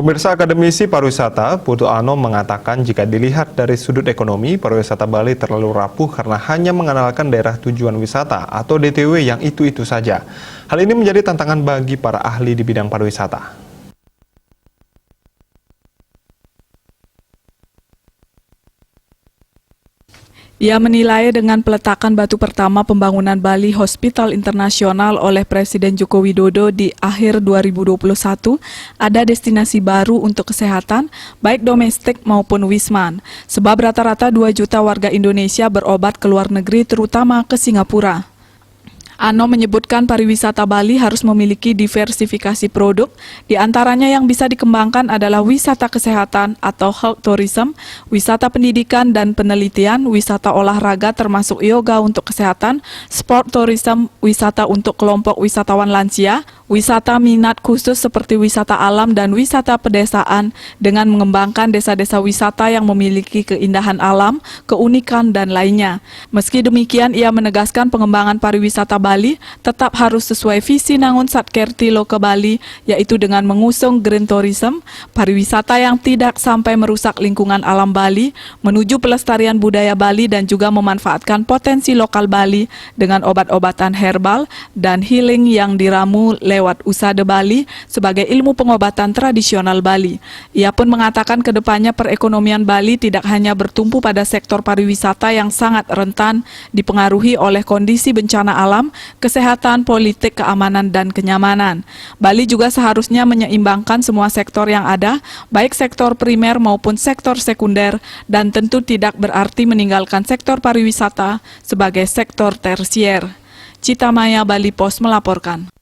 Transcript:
Pemirsa, akademisi pariwisata Putu Anom mengatakan jika dilihat dari sudut ekonomi, pariwisata Bali terlalu rapuh karena hanya mengandalkan daerah tujuan wisata atau DTW yang itu-itu saja. Hal ini menjadi tantangan bagi para ahli di bidang pariwisata. Ia menilai dengan peletakan batu pertama pembangunan Bali Hospital Internasional oleh Presiden Joko Widodo di akhir 2021, ada destinasi baru untuk kesehatan, baik domestik maupun wisman. Sebab rata-rata 2 juta warga Indonesia berobat ke luar negeri, terutama ke Singapura. Anom menyebutkan pariwisata Bali harus memiliki diversifikasi produk, di antaranya yang bisa dikembangkan adalah wisata kesehatan atau health tourism, wisata pendidikan dan penelitian, wisata olahraga termasuk yoga untuk kesehatan, sport tourism, wisata untuk kelompok wisatawan lansia, wisata minat khusus seperti wisata alam dan wisata pedesaan dengan mengembangkan desa-desa wisata yang memiliki keindahan alam, keunikan dan lainnya. Meski demikian, ia menegaskan pengembangan pariwisata Bali tetap harus sesuai visi Nangun Satkerti Loka Bali, yaitu dengan mengusung green tourism, pariwisata yang tidak sampai merusak lingkungan alam Bali, menuju pelestarian budaya Bali dan juga memanfaatkan potensi lokal Bali dengan obat-obatan herbal dan healing yang diramu lewat Usada Bali sebagai ilmu pengobatan tradisional Bali. Ia pun mengatakan kedepannya perekonomian Bali tidak hanya bertumpu pada sektor pariwisata yang sangat rentan dipengaruhi oleh kondisi bencana alam, kesehatan, politik, keamanan, dan kenyamanan. Bali juga seharusnya menyeimbangkan semua sektor yang ada, baik sektor primer maupun sektor sekunder, dan tentu tidak berarti meninggalkan sektor pariwisata sebagai sektor tersier. Cita Maya, Bali Pos melaporkan.